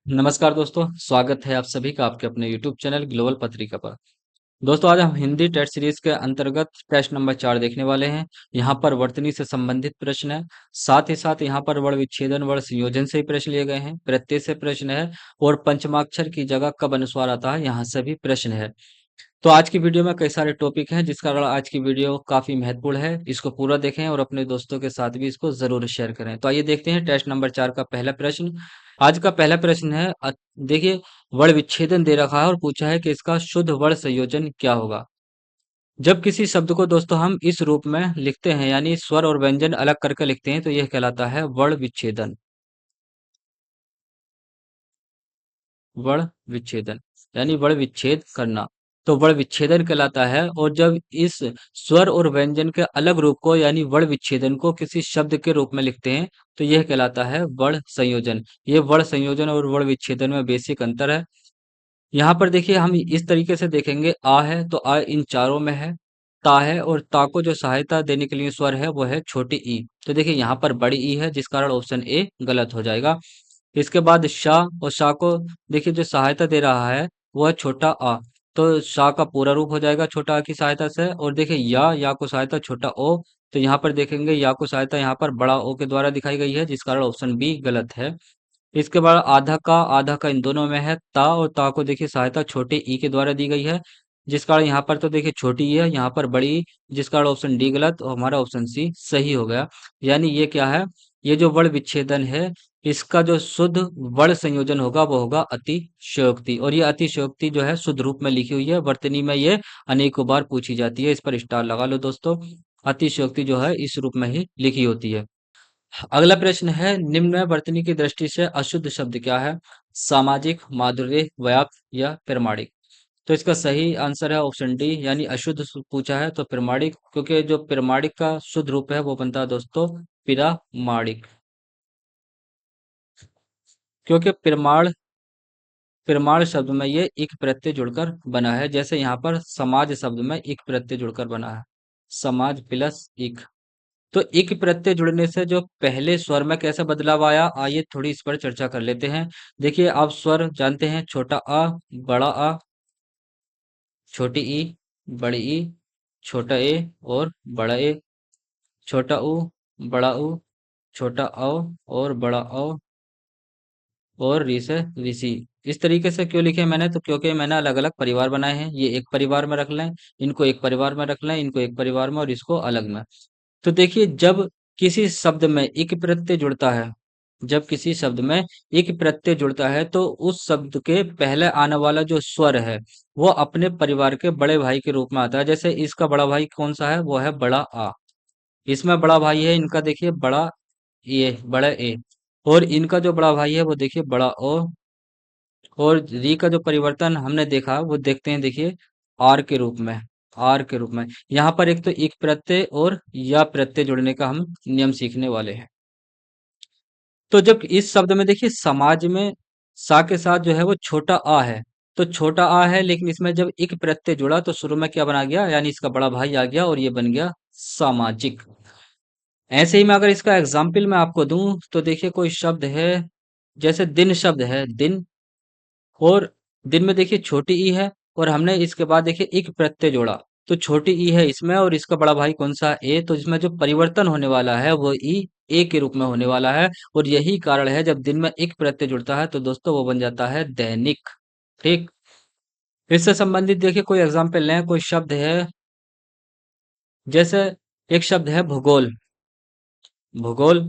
नमस्कार दोस्तों, स्वागत है आप सभी का आपके अपने YouTube चैनल ग्लोबल पत्रिका पर। दोस्तों, आज हम हिंदी टेस्ट सीरीज के अंतर्गत टेस्ट नंबर 4 देखने वाले हैं। यहाँ पर वर्तनी से संबंधित प्रश्न है। साथ ही साथ यहाँ पर वर्ण विच्छेदन, वर्ण संयोजन से ही प्रश्न लिए गए हैं। प्रत्यय से प्रश्न है और पंचमाक्षर की जगह कब अनुस्वार आता है, यहाँ से भी प्रश्न है। तो आज की वीडियो में कई सारे टॉपिक हैं, जिस कारण आज की वीडियो काफी महत्वपूर्ण है। इसको पूरा देखें और अपने दोस्तों के साथ भी इसको जरूर शेयर करें। तो आइए देखते हैं टेस्ट नंबर 4 का पहला प्रश्न। आज का पहला प्रश्न है देखिए, वर्ण विच्छेदन दे रखा है और पूछा है कि इसका शुद्ध वर्ण संयोजन क्या होगा। जब किसी शब्द को दोस्तों हम इस रूप में लिखते हैं, यानी स्वर और व्यंजन अलग करके लिखते हैं, तो यह कहलाता है वर्ण विच्छेदन। वर्ण विच्छेदन यानी वर्ण विच्छेद करना, तो वर्ण विच्छेदन कहलाता है। और जब इस स्वर और व्यंजन के अलग रूप को यानी वर्ण विच्छेदन को किसी शब्द के रूप में लिखते हैं, तो यह कहलाता है वर्ण संयोजन। ये वर्ण संयोजन और वर्ण विच्छेदन में बेसिक अंतर है। यहाँ पर देखिए, हम इस तरीके से देखेंगे, आ है तो आ इन चारों में है। ता है और ता को जो सहायता देने के लिए स्वर है वो है छोटी ई। तो देखिए यहाँ पर बड़ी ई है, जिस कारण ऑप्शन ए गलत हो जाएगा। इसके बाद शाह, और शाह को देखिए जो सहायता दे रहा है वो है छोटा आ। तो शाह का पूरा रूप हो जाएगा छोटा आ की सहायता से। और देखिए या को सहायता छोटा ओ। तो यहाँ पर देखेंगे या को सहायता यहाँ पर बड़ा ओ के द्वारा दिखाई गई है, जिस कारण ऑप्शन बी गलत है। इसके बाद आधा का इन दोनों में है ता, और ता को देखिए सहायता छोटे ई के द्वारा दी गई है, जिस कारण यहाँ पर तो देखिए छोटी ई है, यहाँ पर बड़ी ई, जिस कारण ऑप्शन डी गलत और हमारा ऑप्शन सी सही हो गया। यानी ये क्या है, ये जो वर्ण विच्छेदन है, इसका जो शुद्ध वर्ण संयोजन होगा वो होगा अतिशयोक्ति। और ये अतिशयोक्ति जो है शुद्ध रूप में लिखी हुई है, वर्तनी में ये अनेकों बार पूछी जाती है। इस पर स्टार लगा लो दोस्तों। अतिशयोक्ति जो है इस रूप में ही लिखी होती है। अगला प्रश्न है, निम्न में वर्तनी की दृष्टि से अशुद्ध शब्द क्या है। सामाजिक, माधुर्य, व्याप्त या प्रमाणिक। तो इसका सही आंसर है ऑप्शन डी, यानी अशुद्ध पूछा है तो प्रमाणिक, क्योंकि जो प्रमाणिक का शुद्ध रूप है वो बनता है दोस्तों पिरामाणिक। क्योंकि प्रमाण शब्द में ये इक प्रत्यय जुड़कर बना है, जैसे यहाँ पर समाज शब्द में इक प्रत्यय जुड़कर बना है। समाज प्लस इक। तो इक प्रत्यय जुड़ने से जो पहले स्वर में कैसा बदलाव आया, आइए थोड़ी इस पर चर्चा कर लेते हैं। देखिए, आप स्वर जानते हैं, छोटा आ, बड़ा आ, छोटी ई, बड़ी ई, छोटा ए और बड़ा ए, छोटा ऊ, बड़ा ऊ, छोटा औ और बड़ा औ, और री से ऋषि। इस तरीके से क्यों लिखे मैंने, तो क्योंकि मैंने अलग अलग परिवार बनाए हैं। ये एक परिवार में रख लें, इनको एक परिवार में रख लें, इनको एक परिवार में और इसको अलग में। तो देखिए, जब किसी शब्द में इक प्रत्यय जुड़ता है, जब किसी शब्द में इक प्रत्यय जुड़ता है, तो उस शब्द के पहले आने वाला जो स्वर है वो अपने परिवार के बड़े भाई के रूप में आता है। जैसे इसका बड़ा भाई कौन सा है, वो है बड़ा आ। इसमें बड़ा भाई है इनका, देखिए बड़ा ये, बड़ा ए। और इनका जो बड़ा भाई है वो देखिए बड़ा ओ। और री का जो परिवर्तन हमने देखा वो देखते हैं, देखिए आर के रूप में। आर के रूप में यहाँ पर एक तो एक प्रत्यय और या प्रत्यय जुड़ने का हम नियम सीखने वाले हैं। तो जब इस शब्द में देखिए समाज में सा के साथ जो है वो छोटा आ है, तो छोटा आ है, लेकिन इसमें जब एक प्रत्यय जुड़ा तो शुरू में क्या बना गया, यानी इसका बड़ा भाई आ गया और ये बन गया सामाजिक। ऐसे ही मैं अगर इसका एग्जाम्पल मैं आपको दूं, तो देखिए कोई शब्द है, जैसे दिन शब्द है, दिन। और दिन में देखिए छोटी ई है, और हमने इसके बाद देखिए एक प्रत्यय जोड़ा, तो छोटी ई है इसमें और इसका बड़ा भाई कौन सा, ए। तो इसमें जो परिवर्तन होने वाला है वो ई ए के रूप में होने वाला है। और यही कारण है, जब दिन में एक प्रत्यय जुड़ता है तो दोस्तों वो बन जाता है दैनिक। ठीक। इससे संबंधित देखिए कोई एग्जाम्पल लें, कोई शब्द है, जैसे एक शब्द है भूगोल। भूगोल,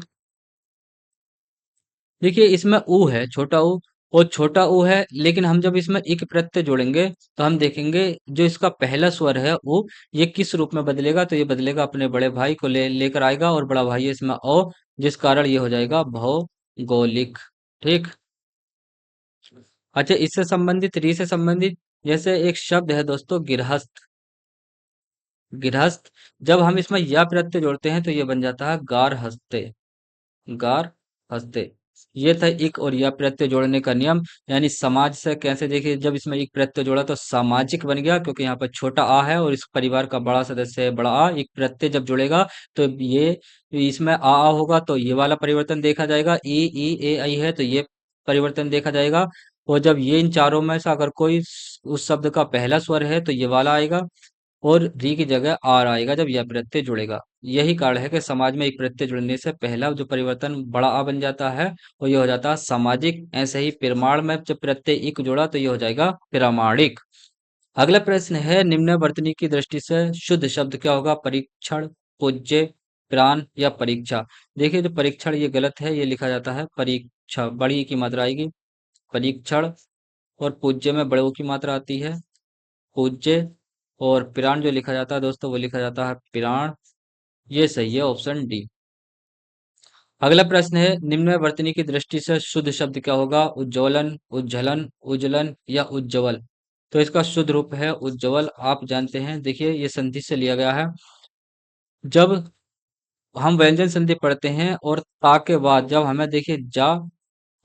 देखिए इसमें ऊ है, छोटा ऊ। और छोटा ऊ है, लेकिन हम जब इसमें एक प्रत्यय जोड़ेंगे तो हम देखेंगे जो इसका पहला स्वर है ऊ, ये किस रूप में बदलेगा, तो ये बदलेगा अपने बड़े भाई को लेकर आएगा, और बड़ा भाई है इसमें ओ, जिस कारण ये हो जाएगा भौगोलिक। ठीक। अच्छा, इससे संबंधित, री से संबंधित, जैसे एक शब्द है दोस्तों गृहस्थ। गृहस्थ, जब हम इसमें या प्रत्यय जोड़ते हैं तो ये बन जाता है गार हस्ते। गार हस्ते। ये था एक और या प्रत्यय जोड़ने का नियम। यानी समाज से कैसे, देखिए जब इसमें एक प्रत्यय जोड़ा तो सामाजिक बन गया, क्योंकि यहाँ पर छोटा आ है और इस परिवार का बड़ा सदस्य है बड़ा आ। एक प्रत्यय जब जुड़ेगा तो ये इसमें आ होगा, तो ये वाला परिवर्तन देखा जाएगा। ई ई ए आई है तो ये परिवर्तन देखा जाएगा। और जब ये इन चारों में से अगर कोई उस शब्द का पहला स्वर है तो ये वाला आएगा, और री की जगह आर आएगा जब यह प्रत्यय जुड़ेगा। यही कारण है कि समाज में एक प्रत्यय जुड़ने से पहला जो परिवर्तन बड़ा आ बन जाता है, वो ये हो जाता है सामाजिक। ऐसे ही प्रमाण में जब प्रत्यय इक जुड़ा तो ये हो जाएगा प्रामाणिक। अगला प्रश्न है, निम्नवर्तनी की दृष्टि से शुद्ध शब्द क्या होगा? परीक्षण, पूज्य, प्राण या परीक्षा। देखिए, जो परीक्षण ये गलत है, ये लिखा जाता है परीक्षा, बड़ी की मात्रा आएगी परीक्षण। और पूज्य में बड़े की मात्रा आती है पूज्य। और प्राण जो लिखा जाता है दोस्तों, वो लिखा जाता है प्राण। ये सही है, ऑप्शन डी। अगला प्रश्न है, निम्नवर्तनी की दृष्टि से शुद्ध शब्द क्या होगा? उज्ज्वलन, उज्जलन, उज्जवलन या उज्ज्वल। तो इसका शुद्ध रूप है उज्ज्वल। आप जानते हैं, देखिए ये संधि से लिया गया है। जब हम व्यंजन संधि पढ़ते हैं और ता के बाद जब हमें देखिए जा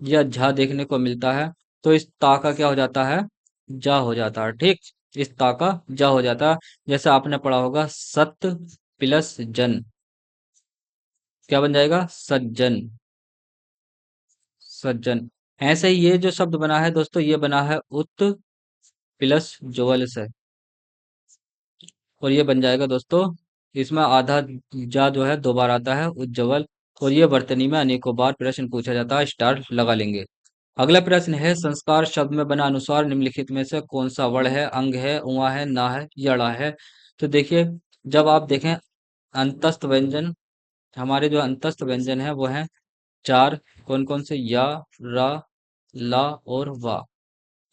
या झा देखने को मिलता है, तो इस ता का क्या हो जाता है? जा हो जाता है। ठीक, इस ता का जा हो जाता है। जैसे आपने पढ़ा होगा सत्य प्लस जन, क्या बन जाएगा? सज्जन, सज्जन। ऐसे ही ये जो शब्द बना है दोस्तों, ये बना है उत प्लस ज्वल से, और ये बन जाएगा दोस्तों, इसमें आधा जा जो है दो बार आता है उज्जवल। और ये वर्तनी में अनेकों बार प्रश्न पूछा जाता है, स्टार लगा लेंगे। अगला प्रश्न है, संस्कार शब्द में बना अनुसार निम्नलिखित में से कौन सा वर्ण है? अंग है, उआ है, ना है, यड़ा है। तो देखिए, जब आप देखें अंतस्थ व्यंजन, हमारे जो अंतस्थ व्यंजन है वो है चार। कौन कौन से? या, रा, ला और वा।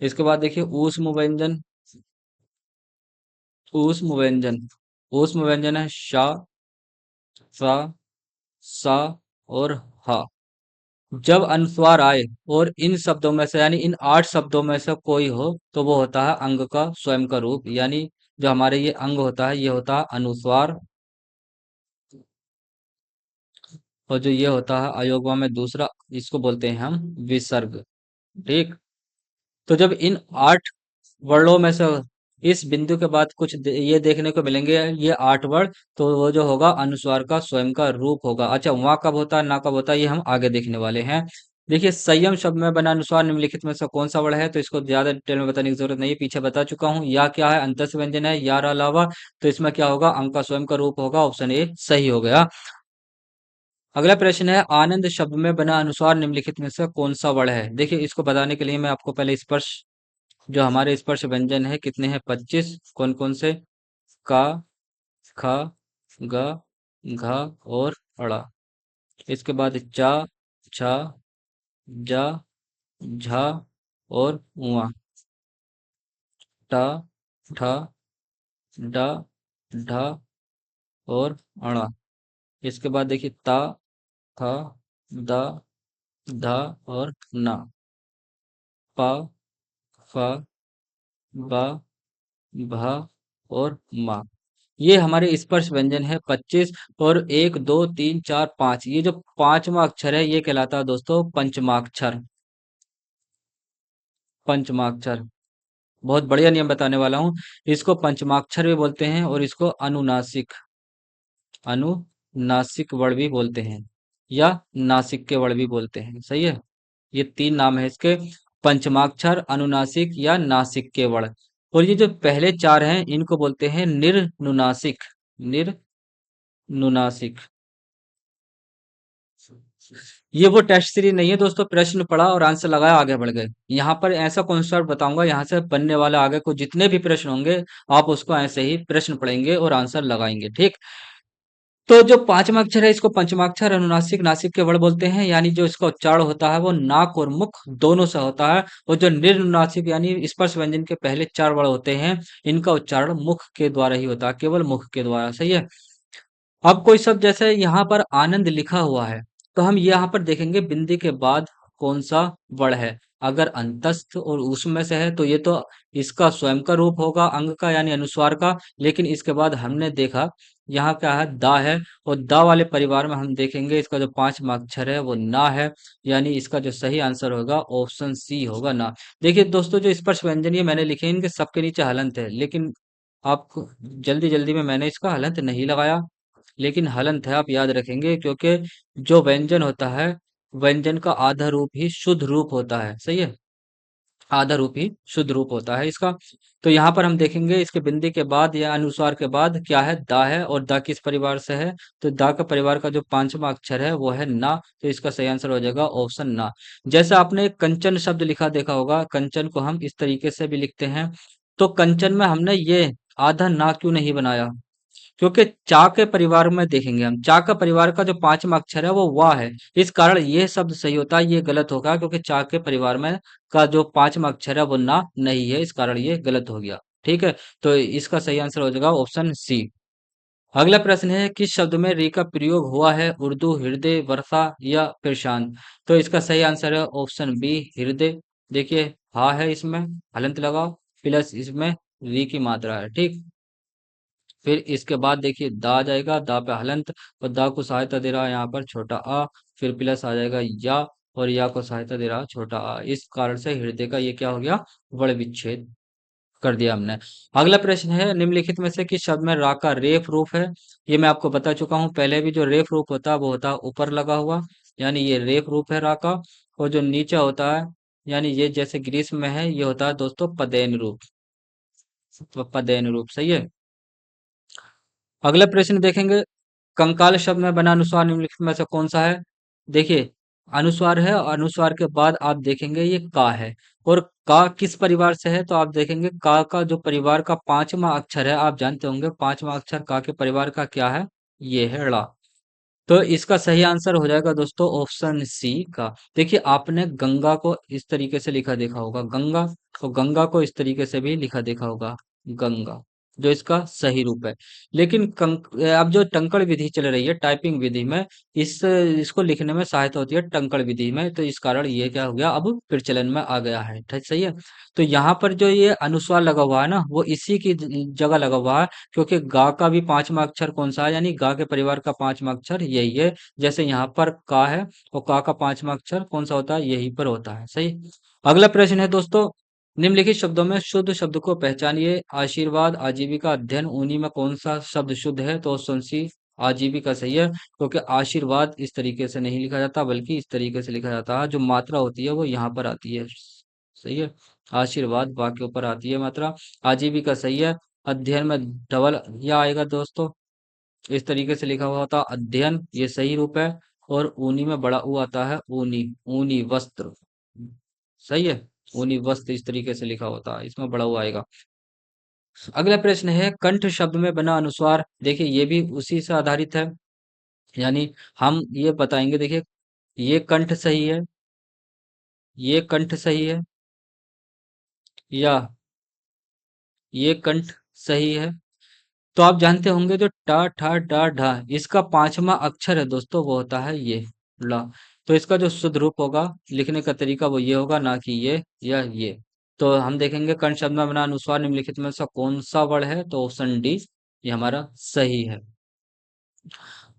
इसके बाद देखिए ऊष्म व्यंजन, ऊष्म व्यंजन, ऊष्म व्यंजन है शा, सा, सा और हा। जब अनुस्वार आए और इन शब्दों में से, यानी इन 8 शब्दों में से कोई हो, तो वो होता है अंग का स्वयं का रूप। यानी जो हमारे ये अंग होता है, ये होता है अनुस्वार। और जो ये होता है अयोगवा में दूसरा, इसको बोलते हैं हम विसर्ग। ठीक। तो जब इन 8 वर्णों में से इस बिंदु के बाद कुछ ये देखने को मिलेंगे, ये 8 वर्ण, तो वो जो होगा अनुस्वार का स्वयं का रूप होगा। अच्छा, वहां कब होता है, ना कब होता है, ये हम आगे देखने वाले हैं। देखिए, संयम शब्द में बना अनुस्वार निम्नलिखित में से कौन सा वर्ण है? तो इसको ज्यादा डिटेल में बताने की जरूरत नहीं है, पीछे बता चुका हूँ। या क्या है? अंतस व्यंजन है। या अलावा, तो इसमें क्या होगा? अंक का स्वयं का रूप होगा। ऑप्शन ए सही हो गया। अगला प्रश्न है, आनंद शब्द में बना अनुस्वार निम्नलिखित में से कौन सा वर्ण है? देखिए, इसको बताने के लिए मैं आपको पहले स्पर्श, जो हमारे स्पर्श व्यंजन है कितने हैं? 25। कौन कौन से? का, खा, गा, घा और अड़ा। इसके बाद चा, छा, जा, झा और उआ। टा, ठा, डा, ढा और अड़ा। इसके बाद देखिए ता, था, दा, धा और ना। पा, फा, बा, भा और मा। ये हमारे स्पर्श व्यंजन है 25। और 1 2 3 4 5, ये जो पांचवा अक्षर है, ये कहलाता है दोस्तों पंचमाक्षर। पंचमाक्षर, बहुत बढ़िया नियम बताने वाला हूँ। इसको पंचमाक्षर भी बोलते हैं, और इसको अनुनासिक, अनुनासिक वर्ण भी बोलते हैं, या नासिक के वर्ण भी बोलते हैं। सही है, ये 3 नाम है इसके, पंचमाक्षर, अनुनासिक या नासिक के वर्ण। और ये जो पहले 4 हैं, इनको बोलते हैं निर्नुनासिक, निर्नुनासिक। ये वो टेस्ट सीरीज नहीं है दोस्तों, प्रश्न पढ़ा और आंसर लगाया, आगे बढ़ गए। यहाँ पर ऐसा कॉन्सेप्ट बताऊंगा, यहाँ से बनने वाले आगे को जितने भी प्रश्न होंगे, आप उसको ऐसे ही प्रश्न पढ़ेंगे और आंसर लगाएंगे। ठीक। तो जो पांचवा अक्षर है, इसको पंचमाक्षर, अनुनासिक, नासिक के वर्ण बोलते हैं। यानी जो इसका उच्चारण होता है वो नाक और मुख दोनों से होता है। और जो निर्नुनासिक यानी स्पर्श व्यंजन के पहले 4 वर्ण होते हैं, इनका उच्चारण मुख के द्वारा ही होता है, केवल मुख के द्वारा। सही है। अब कोई शब्द, जैसे यहाँ पर आनंद लिखा हुआ है, तो हम यहाँ पर देखेंगे बिंदी के बाद कौन सा वर्ण है। अगर अंतस्थ और उसमें में से है, तो ये तो इसका स्वयं का रूप होगा अंग का, यानी अनुस्वार का। लेकिन इसके बाद हमने देखा यहाँ क्या है? दा है। और दा वाले परिवार में हम देखेंगे इसका जो पांचवा अक्षर है वो ना है। यानी इसका जो सही आंसर होगा ऑप्शन सी होगा, ना। देखिए दोस्तों, जो स्पर्श व्यंजन ये मैंने लिखे हैं, इनके सबके नीचे हलंत है, लेकिन आपको जल्दी जल्दी में मैंने इसका हलंत नहीं लगाया। लेकिन हलंत है, आप याद रखेंगे, क्योंकि जो व्यंजन होता है व्यंजन का आधा रूप ही शुद्ध रूप होता है, सही है। आधा रूप ही शुद्ध रूप होता है इसका। तो यहाँ पर हम देखेंगे इसके बिंदी के बाद या अनुस्वार के बाद क्या है, दा है, और दा किस परिवार से है, तो दा का परिवार का जो पांचवा अक्षर है वो है ना, तो इसका सही आंसर हो जाएगा ऑप्शन ना। जैसे आपने कंचन शब्द लिखा देखा होगा, कंचन को हम इस तरीके से भी लिखते हैं, तो कंचन में हमने ये आधा ना क्यों नहीं बनाया, क्योंकि चा के परिवार में देखेंगे हम, चा का परिवार का जो पांचवा अक्षर है वो वाह है, इस कारण ये शब्द सही होता है, ये गलत होगा, क्योंकि चा के परिवार में का जो पांचवा अक्षर है वो ना नहीं है, इस कारण ये गलत हो गया। ठीक है, तो इसका सही आंसर हो जाएगा ऑप्शन सी। अगला प्रश्न है, किस शब्द में री का प्रयोग हुआ है, उर्दू, हृदय, वर्षा या फिर शांत, तो इसका सही आंसर है ऑप्शन बी, हृदय। देखिए हा है इसमें, हलंत लगाओ, प्लस इसमें री की मात्रा है, ठीक। फिर इसके बाद देखिए दा आ जाएगा, दा पे हलंत, और दा को सहायता दे रहा है यहाँ पर छोटा आ, फिर प्लस आ जाएगा या, और या को सहायता दे रहा है छोटा आ, इस कारण से हृदय का ये क्या हो गया, वर्ण विच्छेद कर दिया हमने। अगला प्रश्न है, निम्नलिखित में से किस शब्द में रा का रेफ रूप है, ये मैं आपको बता चुका हूँ पहले भी, जो रेफ रूप होता है वो होता है ऊपर लगा हुआ, यानी ये रेफ रूप है रा का, और जो नीचे होता है, यानी ये जैसे ग्रीस में है, ये होता है दोस्तों पदेन रूप, तो पदेन रूप, सही है। अगला प्रश्न देखेंगे, कंकाल शब्द में बना अनुस्वार निम्नलिखित में से कौन सा है। देखिए अनुस्वार है, और अनुस्वार के बाद आप देखेंगे ये का है, और का किस परिवार से है, तो आप देखेंगे का जो परिवार का पांचवा अक्षर है, आप जानते होंगे पांचवा अक्षर का के परिवार का क्या है, ये है ड़ा। तो इसका सही आंसर हो जाएगा दोस्तों ऑप्शन सी का। देखिए आपने गंगा को इस तरीके से लिखा देखा होगा, गंगा, और गंगा को इस तरीके से भी लिखा देखा होगा, गंगा, जो इसका सही रूप है। लेकिन अब जो टंकण विधि चल रही है टाइपिंग विधि में, इसको लिखने में सहायता होती है टंकण विधि में, तो इस कारण ये क्या हो गया, अब प्रचलन में आ गया है, ठीक, सही है। तो यहाँ पर जो ये अनुस्वार लगा हुआ है ना, वो इसी की जगह लगा हुआ है, क्योंकि गा का भी पांचवा अक्षर कौन सा है, यानी गा के परिवार का पांचवा अक्षर यही है, जैसे यहाँ पर का है, और का पांचवा अक्षर कौन सा होता है, यही पर होता है, सही। अगला प्रश्न है दोस्तों, निम्नलिखित शब्दों में शुद्ध शब्द को पहचानिए, आशीर्वाद, आजीविका, अध्ययन, उन्हीं में कौन सा शब्द शुद्ध है, तो ऑप्शन सी आजीविका सही है, क्योंकि आशीर्वाद इस तरीके से नहीं लिखा जाता, बल्कि इस तरीके से लिखा जाता है, जो मात्रा होती है वो यहाँ पर आती है, सही है। आशीर्वाद वाक्य ऊपर आती है मात्रा, आजीविका सही है। अध्ययन में डबल या आएगा दोस्तों, इस तरीके से लिखा हुआ होता अध्ययन, ये सही रूप है। और ऊनी में बड़ा ऊ आता है, ऊनी, ऊनी वस्त्र, सही है। ऊनी वस्त्र इस तरीके से लिखा होता है, इसमें बड़ा ऊ आएगा। अगला प्रश्न है, कंठ शब्द में बना अनुस्वार, देखिए ये भी उसी से आधारित है, यानी हम ये बताएंगे, देखिए ये कंठ सही है, ये कंठ सही है, या ये कंठ सही है। तो आप जानते होंगे जो टा ठा डा ढा, इसका पांचवा अक्षर है दोस्तों, वो होता है ये ला, तो इसका जो शुद्ध रूप होगा लिखने का तरीका वो ये होगा, ना कि ये या ये। तो हम देखेंगे कर्ण शब्द में बना अनुस्वार निम्नलिखित में से कौन सा वर्ण है, तो ऑप्शन डी ये हमारा सही है।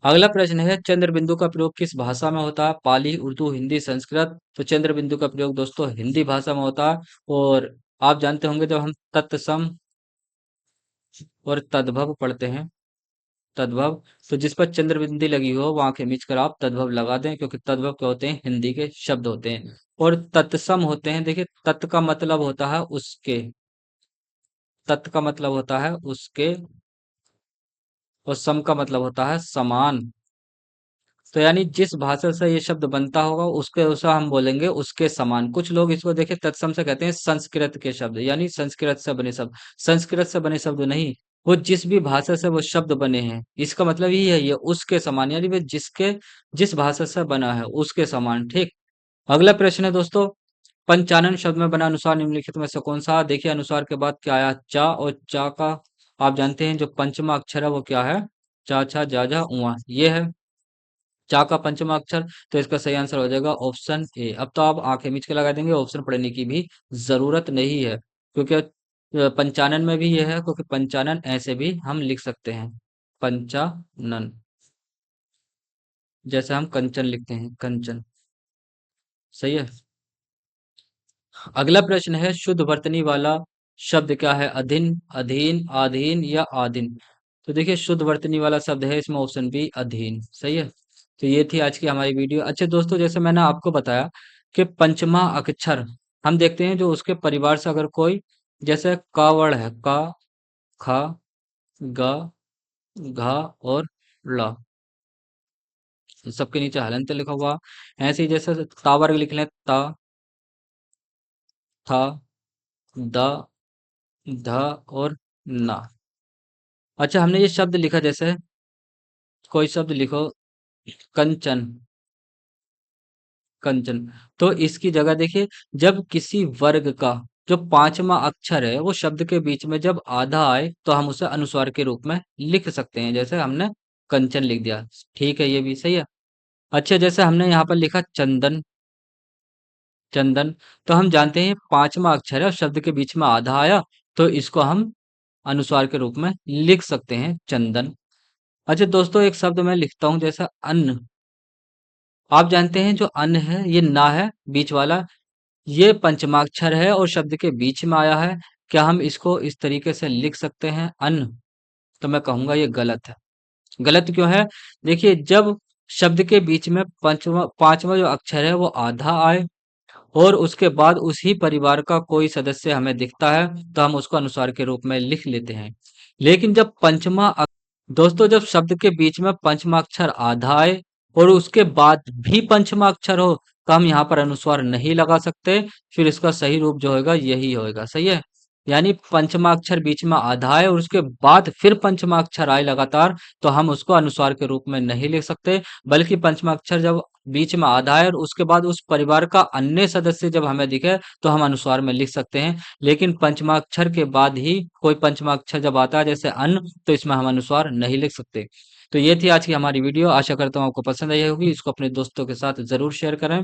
अगला प्रश्न है, चंद्र बिंदु का प्रयोग किस भाषा में होता है, पाली, उर्दू, हिंदी, संस्कृत, तो चंद्र बिंदु का प्रयोग दोस्तों हिंदी भाषा में होता है। और आप जानते होंगे जब हम तत्सम और तद्भव पढ़ते हैं, तद्भव, तो जिस पर चंद्र बिंदी लगी हो वहां के मिच कर आप तद्भव लगा दें, क्योंकि तद्भव क्या होते हैं, हिंदी के शब्द होते हैं। और तत्सम होते हैं, देखिए तत् का मतलब होता है उसके, तत् का मतलब होता है उसके, और सम का मतलब होता है समान। तो यानी जिस भाषा से ये शब्द बनता होगा उसके उसे हम बोलेंगे उसके समान। कुछ लोग इसको देखे तत्सम से कहते हैं संस्कृत के शब्द, यानी संस्कृत से बने शब्द, संस्कृत से बने शब्द नहीं, वो जिस भी भाषा से वो शब्द बने हैं, इसका मतलब यही है, ये उसके समान, यानी वे जिसके, जिस भाषा से बना है उसके समान, ठीक। अगला प्रश्न है दोस्तों, पंचानन शब्द में बना अनुसार निम्नलिखित में से कौन सा, देखिए अनुसार के बाद क्या आया, चा, और चा का आप जानते हैं जो पंचमा अक्षर है वो क्या है, चा छा जा जा उआ, ये है चा का पंचमा अक्षर, तो इसका सही आंसर हो जाएगा ऑप्शन ए। अब तो आप आंखें मीच के लगा देंगे, ऑप्शन पढ़ने की भी जरूरत नहीं है, क्योंकि पंचानन में भी ये है, क्योंकि पंचानन ऐसे भी हम लिख सकते हैं, पंचानन, जैसे हम कंचन लिखते हैं, कंचन, सही है। अगला प्रश्न है, शुद्ध वर्तनी वाला शब्द क्या है, अधीन, अधीन, आधीन या आधीन, तो देखिए शुद्ध वर्तनी वाला शब्द है इसमें ऑप्शन बी अधीन, सही है। तो ये थी आज की हमारी वीडियो। अच्छा दोस्तों, जैसे मैंने आपको बताया कि पंचमा अक्षर हम देखते हैं जो उसके परिवार से अगर कोई, जैसे क वर्ण है, क, ख, ग, घ और ल, सबके नीचे हलंत लिखा हुआ। ऐसे ही जैसे ता वर्ग लिख लें, ता, था, द, ध और ना। अच्छा, हमने ये शब्द लिखा, जैसे कोई शब्द लिखो, कंचन, कंचन। तो इसकी जगह देखिए, जब किसी वर्ग का जो पांचवा अक्षर है वो शब्द के बीच में जब आधा आए तो हम उसे अनुस्वार के रूप में लिख सकते हैं, जैसे हमने कंचन लिख दिया। ठीक है, ये भी सही है। अच्छा, जैसे हमने यहाँ पर लिखा चंदन, चंदन। तो हम जानते हैं पांचवा अक्षर है और शब्द के बीच में आधा आया, तो इसको हम अनुस्वार के रूप में लिख सकते हैं, चंदन। अच्छा दोस्तों, एक शब्द मैं लिखता हूं, जैसा अन्न। आप जानते हैं जो अन्न है ये ना है बीच वाला, ये पंचमाक्षर है और शब्द के बीच में आया है। क्या हम इसको इस तरीके से लिख सकते हैं, अन्न? तो मैं कहूंगा ये गलत है। गलत क्यों है? देखिए, जब शब्द के बीच में पंचवा पांचवा जो अक्षर है वो आधा आए और उसके बाद उसी परिवार का कोई सदस्य हमें दिखता है, तो हम उसको अनुस्वार के रूप में लिख लेते हैं। लेकिन जब दोस्तों, जब शब्द के बीच में पंचमा अक्षर आधा आए और उसके बाद भी पंचमा अक्षर हो, तो हम यहाँ पर अनुस्वार नहीं लगा सकते। फिर इसका सही रूप जो होगा यही होगा, सही है। यानी पंचमा अक्षर बीच में आधा आए और उसके बाद फिर पंचमा अक्षर आए लगातार, तो हम उसको अनुस्वार के रूप में नहीं लिख सकते। बल्कि पंचमा अक्षर जब बीच में आधा है और उसके बाद उस परिवार का अन्य सदस्य जब हमें दिखे, तो हम अनुस्वार में लिख सकते हैं। लेकिन पंचमाक्षर के बाद ही कोई पंचमाक्षर जब आता है, जैसे अन्न, तो इसमें हम अनुस्वार नहीं लिख सकते। तो ये थी आज की हमारी वीडियो। आशा करता हूँ आपको पसंद आई होगी। इसको अपने दोस्तों के साथ जरूर शेयर करें।